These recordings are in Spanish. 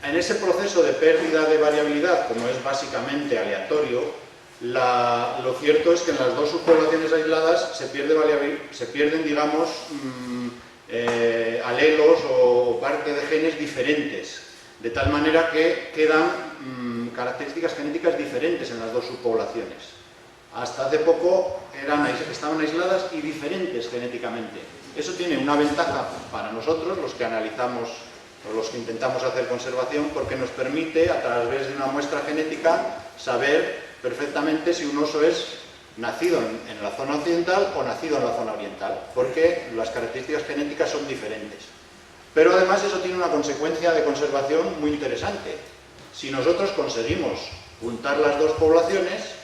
En ese proceso de pérdida de variabilidad, como es básicamente aleatorio, lo cierto es que en las dos subpoblaciones aisladas se pierden, digamos, alelos o parte de genes diferentes, de tal manera que quedan características genéticas diferentes en las dos subpoblaciones. Hasta hace poco estaban aisladas y diferentes genéticamente. Eso tiene una ventaja para nosotros, los que analizamos o los que intentamos hacer conservación, porque nos permite, a través de una muestra genética, saber perfectamente si un oso es nacido en la zona occidental o nacido en la zona oriental, porque las características genéticas son diferentes. Pero además eso tiene una consecuencia de conservación muy interesante. Si nosotros conseguimos juntar las dos poblaciones,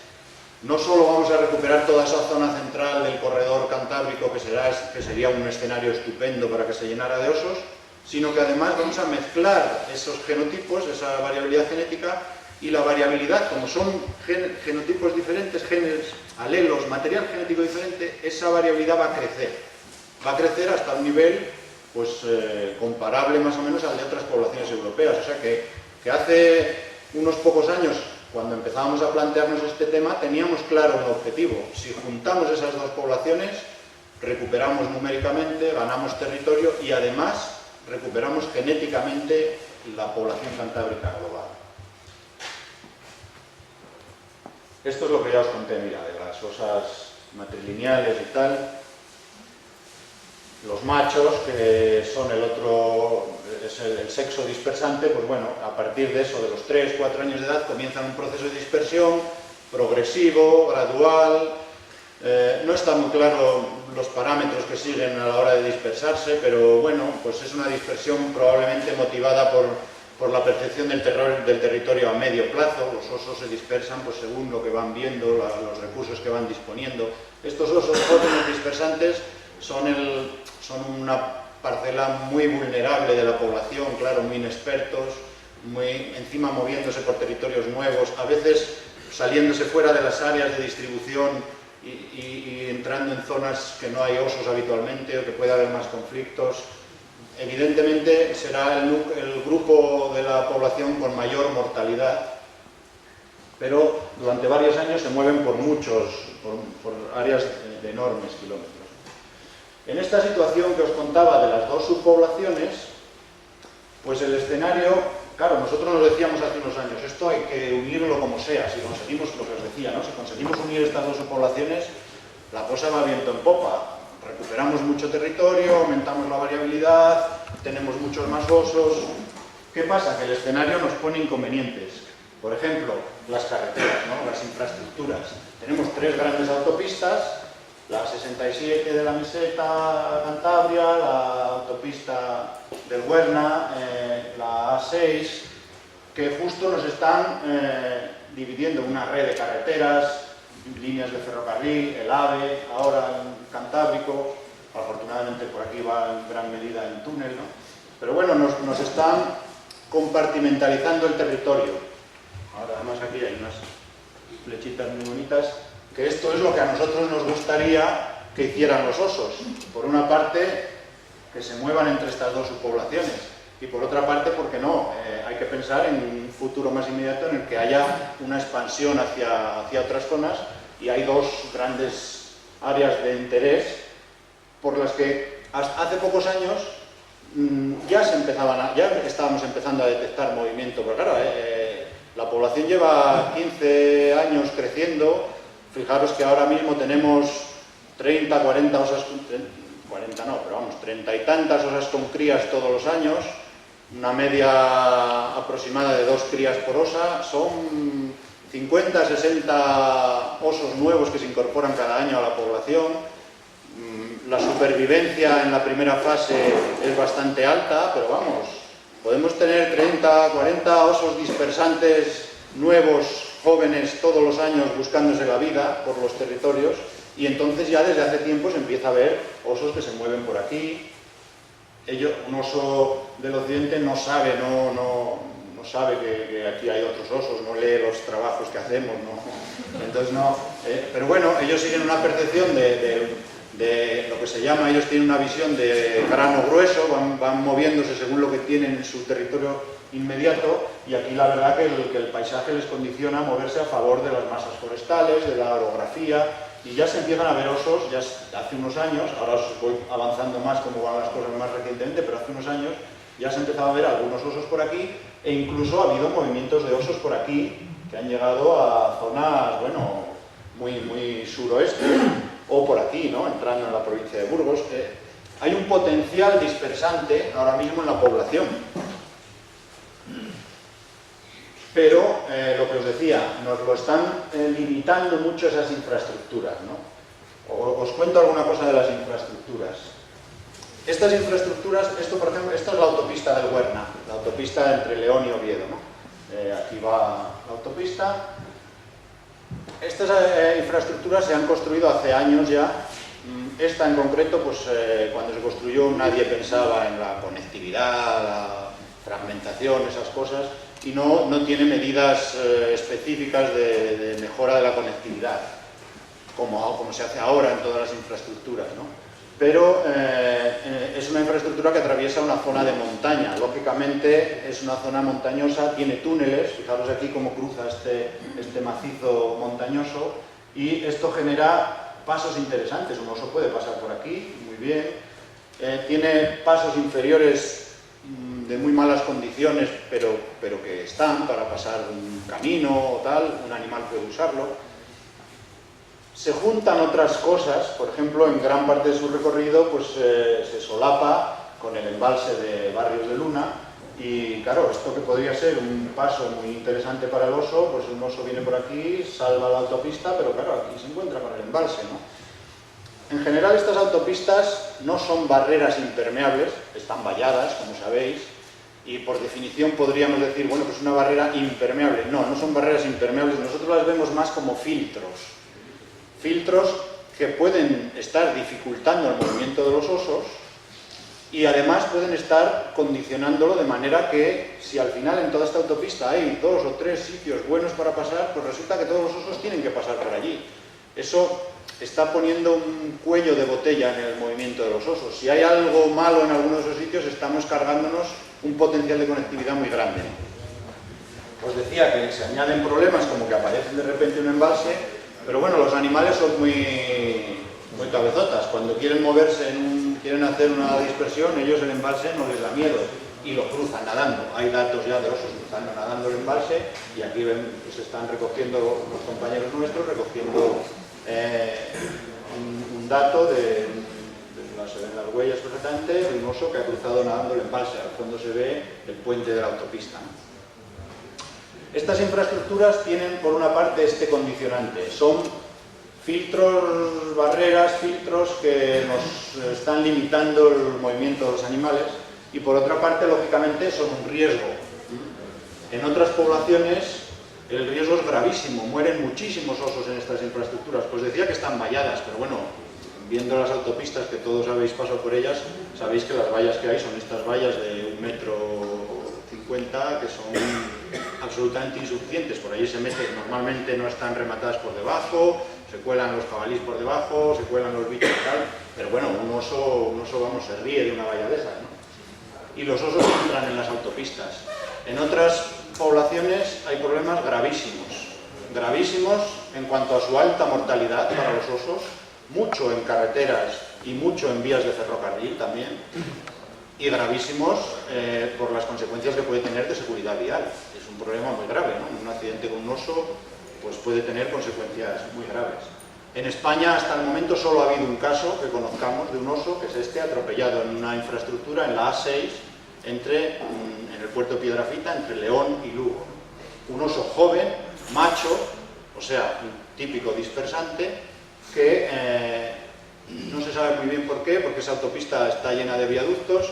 no solo vamos a recuperar toda esa zona central del corredor cantábrico, que sería un escenario estupendo para que se llenara de osos, sino que además vamos a mezclar esos genotipos, esa variabilidad genética, y la variabilidad, como son genotipos diferentes, genes, alelos, material genético diferente, esa variabilidad va a crecer. Va a crecer hasta un nivel pues, comparable más o menos al de otras poblaciones europeas. O sea que hace unos pocos años, cuando empezábamos a plantearnos este tema, teníamos claro un objetivo. Si juntamos esas dos poblaciones, recuperamos numéricamente, ganamos territorio y además recuperamos genéticamente la población cantábrica global. Esto es lo que ya os conté, mira, de las osas matrilineales y tal. Los machos, que son el sexo dispersante, pues bueno, a partir de eso, de los 3 o 4 años de edad, comienzan un proceso de dispersión progresivo, gradual. No está muy claro los parámetros que siguen a la hora de dispersarse, pero bueno, pues es una dispersión probablemente motivada por la percepción del territorio a medio plazo. Los osos se dispersan pues, según lo que van viendo, los recursos que van disponiendo. Estos osos jóvenes dispersantes son una parcela muy vulnerable de la población, claro, muy inexpertos, encima moviéndose por territorios nuevos, a veces saliéndose fuera de las áreas de distribución y entrando en zonas que no hay osos habitualmente o que puede haber más conflictos. Evidentemente será el grupo de la población con mayor mortalidad, pero durante varios años se mueven por áreas de enormes kilómetros. En esta situación que os contaba de las dos subpoblaciones, pues el escenario, claro, nosotros nos decíamos hace unos años, esto hay que unirlo como sea, si conseguimos lo que os decía, ¿no? Si conseguimos unir estas dos subpoblaciones, la cosa va viento en popa. Recuperamos mucho territorio, aumentamos la variabilidad, tenemos muchos más osos. ¿Qué pasa? Que el escenario nos pone inconvenientes. Por ejemplo, las carreteras, ¿no? Las infraestructuras. Tenemos 3 grandes autopistas, la 67 de la Meseta Cantabria, la autopista del Huerna, la A6, que justo nos están dividiendo una red de carreteras, líneas de ferrocarril, el AVE, ahora en Cantábrico, afortunadamente por aquí va en gran medida en túnel, ¿no? Pero bueno, nos están compartimentalizando el territorio. Ahora además aquí hay unas flechitas muy bonitas, que esto es lo que a nosotros nos gustaría que hicieran los osos. Por una parte, que se muevan entre estas dos subpoblaciones, y por otra parte, ¿por qué no? Hay que pensar en un futuro más inmediato en el que haya una expansión hacia otras zonas, y hay 2 grandes áreas de interés por las que hace pocos años ya estábamos empezando a detectar movimiento, porque claro, la población lleva 15 años creciendo. Fijaros que ahora mismo tenemos 30, 40 osas, 40 no, pero vamos, 30 y tantas osas con crías todos los años, una media aproximada de 2 crías por osa, son 50, 60 osos nuevos que se incorporan cada año a la población. La supervivencia en la primera fase es bastante alta, pero vamos, podemos tener 30, 40 osos dispersantes nuevos, jóvenes, todos los años buscándose la vida por los territorios, y entonces ya desde hace tiempo se empieza a ver osos que se mueven por aquí. Un oso del occidente no sabe que aquí hay otros osos, no lee los trabajos que hacemos, ¿no? Entonces no, pero bueno, ellos siguen una percepción de lo que se llama, ellos tienen una visión de grano grueso, van moviéndose según lo que tienen en su territorio inmediato, y aquí la verdad que el paisaje les condiciona a moverse a favor de las masas forestales, de la orografía, y ya se empiezan a ver osos, ya hace unos años, ahora os voy avanzando más como van las cosas más recientemente, pero hace unos años ya se empezaba a ver algunos osos por aquí, e incluso ha habido movimientos de osos por aquí que han llegado a zonas, bueno, muy suroeste, o por aquí, ¿no?, entrando en la provincia de Burgos. Hay un potencial dispersante ahora mismo en la población. Pero, lo que os decía, nos lo están limitando mucho esas infraestructuras, ¿no? Os cuento alguna cosa de las infraestructuras. Estas infraestructuras, esto por ejemplo, esta es la autopista del Huerna, la autopista entre León y Oviedo, ¿no? Aquí va la autopista. Estas infraestructuras se han construido hace años ya. Esta en concreto, pues cuando se construyó nadie pensaba en la conectividad, la fragmentación, esas cosas, y no tiene medidas específicas de mejora de la conectividad, como se hace ahora en todas las infraestructuras, ¿no? Pero es una infraestructura que atraviesa una zona de montaña. Lógicamente es una zona montañosa, tiene túneles, fijaros aquí cómo cruza este macizo montañoso, y esto genera pasos interesantes. Un oso puede pasar por aquí, muy bien. Tiene pasos inferiores de muy malas condiciones, pero que están para pasar un camino o tal, un animal puede usarlo. Se juntan otras cosas, por ejemplo, en gran parte de su recorrido pues se solapa con el embalse de Barrios de Luna, y claro, esto que podría ser un paso muy interesante para el oso, pues un oso viene por aquí, salva la autopista, pero claro, aquí se encuentra con el embalse, ¿no? En general estas autopistas no son barreras impermeables, están valladas, como sabéis, y por definición podríamos decir, bueno, pues una barrera impermeable. No son barreras impermeables, nosotros las vemos más como filtros. Filtros que pueden estar dificultando el movimiento de los osos y además pueden estar condicionándolo de manera que si al final en toda esta autopista hay 2 o 3 sitios buenos para pasar, pues resulta que todos los osos tienen que pasar por allí. Eso está poniendo un cuello de botella en el movimiento de los osos. Si hay algo malo en alguno de esos sitios, estamos cargándonos un potencial de conectividad muy grande. Os decía que se añaden problemas como que aparece de repente un embalse. Pero bueno, los animales son muy cabezotas. Cuando quieren moverse, quieren hacer una dispersión, ellos el embalse no les da miedo y lo cruzan nadando. Hay datos ya de osos cruzando, nadando el embalse, y aquí ven, pues están recogiendo los compañeros nuestros, recogiendo un dato se ven las huellas perfectamente de un oso que ha cruzado nadando el embalse. Al fondo se ve el puente de la autopista, ¿no? Estas infraestructuras tienen por una parte este condicionante, son filtros, barreras, filtros que nos están limitando el movimiento de los animales, y por otra parte, lógicamente, son un riesgo. En otras poblaciones el riesgo es gravísimo, mueren muchísimos osos en estas infraestructuras. Pues decía que están valladas, pero bueno, viendo las autopistas, que todos habéis pasado por ellas, sabéis que las vallas que hay son estas vallas de 1,50 m, que son absolutamente insuficientes. Por ahí se meten, normalmente no están rematadas por debajo, se cuelan los jabalíes por debajo, se cuelan los bichos y tal, pero bueno, un oso vamos, se ríe de una valla de esas, ¿no? Y los osos entran en las autopistas. En otras poblaciones hay problemas gravísimos en cuanto a su alta mortalidad para los osos, mucho en carreteras y mucho en vías de ferrocarril también, y gravísimos por las consecuencias que puede tener de seguridad vial. Es un problema muy grave, ¿no? Un accidente con un oso pues puede tener consecuencias muy graves. En España hasta el momento solo ha habido un caso que conozcamos de un oso, que es este, atropellado en una infraestructura en la A6 en el puerto de Piedrafita, entre León y Lugo. Un oso joven, macho, o sea, un típico dispersante, que no se sabe muy bien por qué, porque esa autopista está llena de viaductos.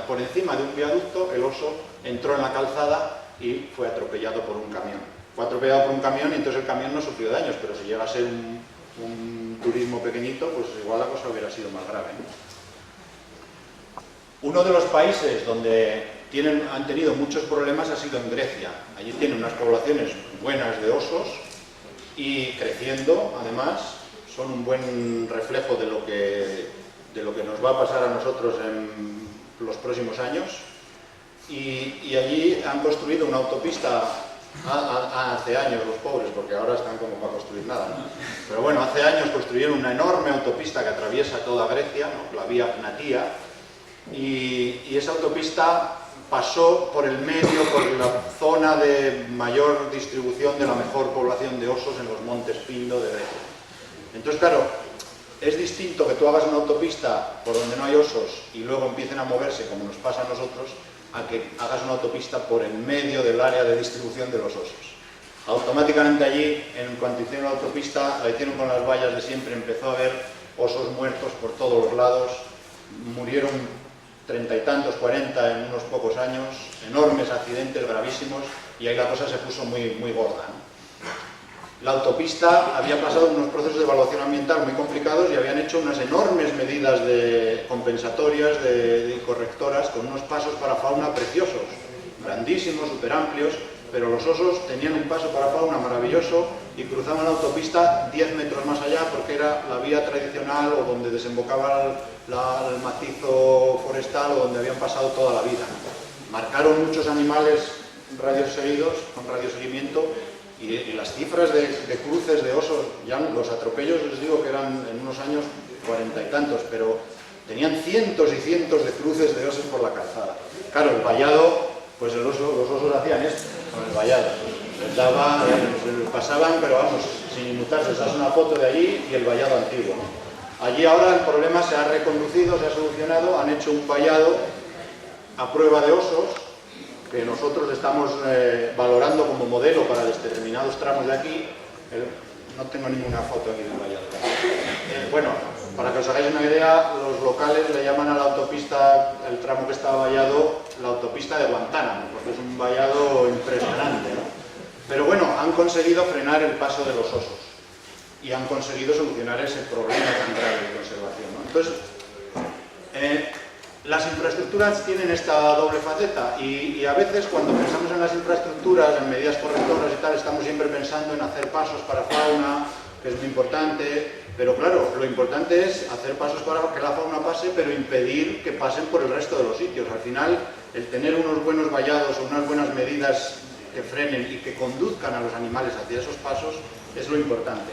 Por encima de un viaducto el oso entró en la calzada y fue atropellado por un camión. Fue atropellado por un camión y entonces el camión no sufrió daños, pero si llega a ser un turismo pequeñito, pues igual la cosa hubiera sido más grave, ¿no? Uno de los países donde han tenido muchos problemas ha sido en Grecia. Allí tienen unas poblaciones buenas de osos y creciendo, además, son un buen reflejo de lo que nos va a pasar a nosotros en los próximos años. Y allí han construido una autopista hace años, los pobres, porque ahora están como para construir nada, ¿no? Pero bueno, hace años construyeron una enorme autopista que atraviesa toda Grecia, ¿no? La vía Egnatia, y esa autopista pasó por el medio, por la zona de mayor distribución de la mejor población de osos en los montes Pindo de Grecia. Entonces, claro, es distinto que tú hagas una autopista por donde no hay osos y luego empiecen a moverse, como nos pasa a nosotros, a que hagas una autopista por el medio del área de distribución de los osos. Automáticamente allí, en cuanto hicieron la autopista, la hicieron con las vallas de siempre, empezó a haber osos muertos por todos los lados, murieron 30 y tantos, 40 en unos pocos años, enormes accidentes gravísimos, y ahí la cosa se puso muy, muy gorda, ¿no? La autopista había pasado unos procesos de evaluación ambiental muy complicados y habían hecho unas enormes medidas compensatorias y correctoras con unos pasos para fauna preciosos, grandísimos, súper amplios, pero los osos tenían un paso para fauna maravilloso y cruzaban la autopista 10 metros más allá porque era la vía tradicional o donde desembocaba el macizo forestal o donde habían pasado toda la vida. Marcaron muchos animales radios seguidos, con radioseguimiento, y las cifras de cruces de osos, ya los atropellos les digo que eran en unos años 40 y tantos, pero tenían cientos y cientos de cruces de osos por la calzada. Claro, el vallado, pues los osos hacían esto con el vallado. Les pasaban, pero vamos, sin inmutarse, se hace una foto de allí y el vallado antiguo, ¿no? Allí ahora el problema se ha reconducido, se ha solucionado, han hecho un vallado a prueba de osos, que nosotros estamos valorando como modelo para determinados tramos de aquí. No tengo ninguna foto aquí del vallado. Bueno, para que os hagáis una idea, los locales le llaman a la autopista, el tramo que está vallado, la autopista de Guantánamo, porque es un vallado impresionante, ¿no? Pero bueno, han conseguido frenar el paso de los osos y han conseguido solucionar ese problema tan grave de conservación, ¿no? Entonces, las infraestructuras tienen esta doble faceta y a veces cuando pensamos en las infraestructuras, en medidas correctoras y tal, estamos siempre pensando en hacer pasos para fauna, que es muy importante, pero claro, lo importante es hacer pasos para que la fauna pase, pero impedir que pasen por el resto de los sitios. Al final, el tener unos buenos vallados o unas buenas medidas que frenen y que conduzcan a los animales hacia esos pasos es lo importante.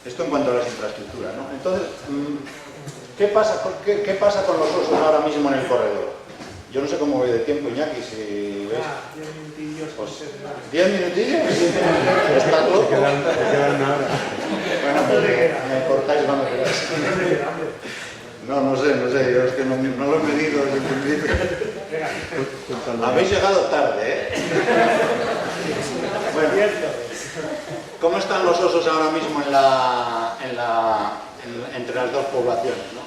Esto en cuanto a las infraestructuras, ¿no? Entonces, ¿qué pasa con los osos ahora mismo en el corredor? Yo no sé cómo voy de tiempo, Iñaki, si ves. 10 minutillos. Pues, ¿10 minutillos? ¿Estás loco? Te quedan nada. Bueno, me cortáis cuando queráis. No sé, yo es que no lo he medido desde el principio. Habéis llegado tarde, ¿eh? Bueno, ¿cómo están los osos ahora mismo entre las dos poblaciones, ¿no?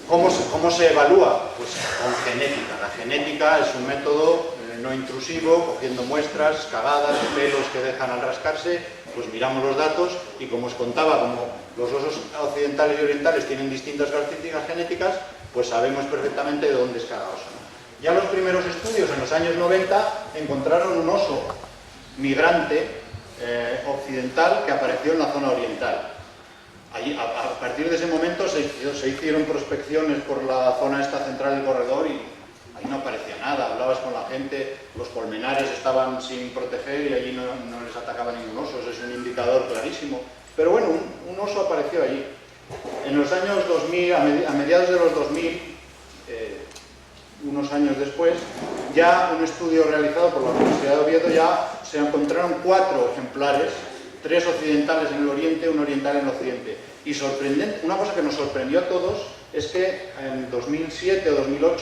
¿Cómo se evalúa? Pues con genética. La genética es un método no intrusivo, cogiendo muestras, cagadas, pelos que dejan al rascarse, pues miramos los datos y como os contaba, como los osos occidentales y orientales tienen distintas características genéticas, pues sabemos perfectamente de dónde es cada oso, ¿no? Ya los primeros estudios, en los años 90, encontraron un oso migrante occidental que apareció en la zona oriental. Allí, a partir de ese momento se hicieron prospecciones por la zona esta central del corredor y ahí no aparecía nada. Hablabas con la gente, los colmenares estaban sin proteger y allí no les atacaba ningún oso. Eso es un indicador clarísimo. Pero bueno, un oso apareció allí. En los años 2000, a mediados de los 2000, unos años después, ya un estudio realizado por la Universidad de Oviedo ya se encontraron 4 ejemplares, 3 occidentales en el oriente, 1 oriental en el occidente. Y sorprendente, una cosa que nos sorprendió a todos es que en 2007 o 2008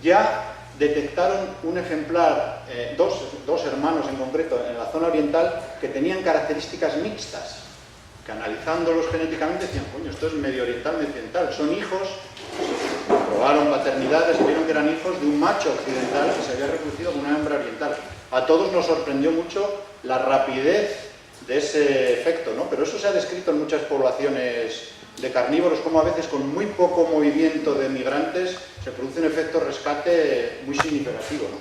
ya detectaron un ejemplar, dos hermanos en concreto en la zona oriental que tenían características mixtas, que analizándolos genéticamente decían, coño, esto es medio oriental, medio occidental, son hijos. Probaron paternidades y vieron que eran hijos de un macho occidental que se había reproducido con una hembra oriental. A todos nos sorprendió mucho la rapidez de ese efecto, ¿no? Pero eso se ha descrito en muchas poblaciones de carnívoros, como a veces con muy poco movimiento de migrantes se produce un efecto rescate muy significativo, ¿no?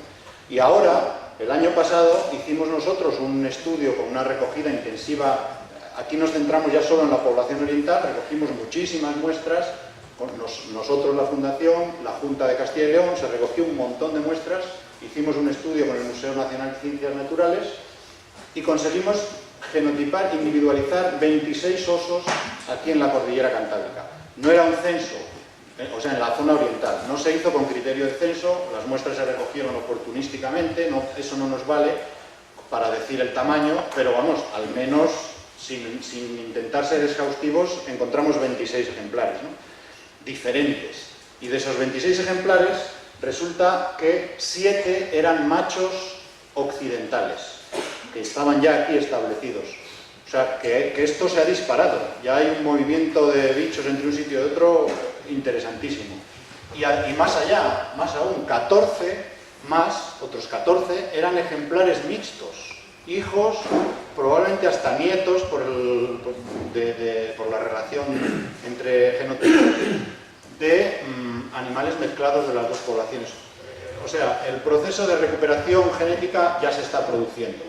Y ahora, El año pasado hicimos nosotros un estudio con una recogida intensiva. Aquí nos centramos ya solo en la población oriental, recogimos muchísimas muestras, nosotros la Fundación, la Junta de Castilla y León, se recogió un montón de muestras, hicimos un estudio con el Museo Nacional de Ciencias Naturales y conseguimos genotipar, individualizar 26 osos aquí en la Cordillera Cantábrica. No era un censo, o sea, en la zona oriental, no se hizo con criterio de censo, las muestras se recogieron oportunísticamente, eso no nos vale para decir el tamaño, pero vamos, al menos sin intentar ser exhaustivos, encontramos 26 ejemplares, ¿no? Diferentes. Y de esos 26 ejemplares, resulta que 7 eran machos occidentales, que estaban ya aquí establecidos. O sea, que esto se ha disparado. Ya hay un movimiento de bichos entre un sitio y otro interesantísimo. Y más allá, más aún, 14 más, otros 14, eran ejemplares mixtos. Hijos, probablemente hasta nietos por la relación entre genotipos de animales mezclados de las dos poblaciones. O sea, el proceso de recuperación genética ya se está produciendo.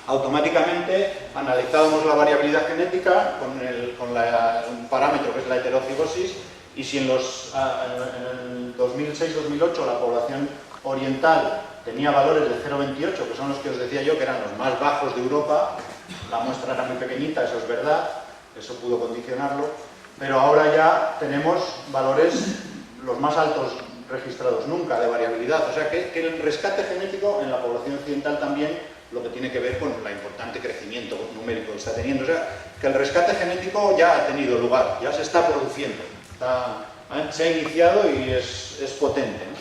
Automáticamente analizábamos la variabilidad genética con un parámetro que es la heterocigosis, y si en el 2006-2008 la población oriental tenía valores de 0,28, que son los que os decía yo que eran los más bajos de Europa, la muestra era muy pequeñita, eso es verdad, eso pudo condicionarlo, pero ahora ya tenemos valores los más altos registrados nunca de variabilidad. O sea que el rescate genético en la población occidental también, lo que tiene que ver con el importante crecimiento numérico que está teniendo. O sea, que el rescate genético ya ha tenido lugar, ya se está produciendo, se ha iniciado y es potente, ¿no?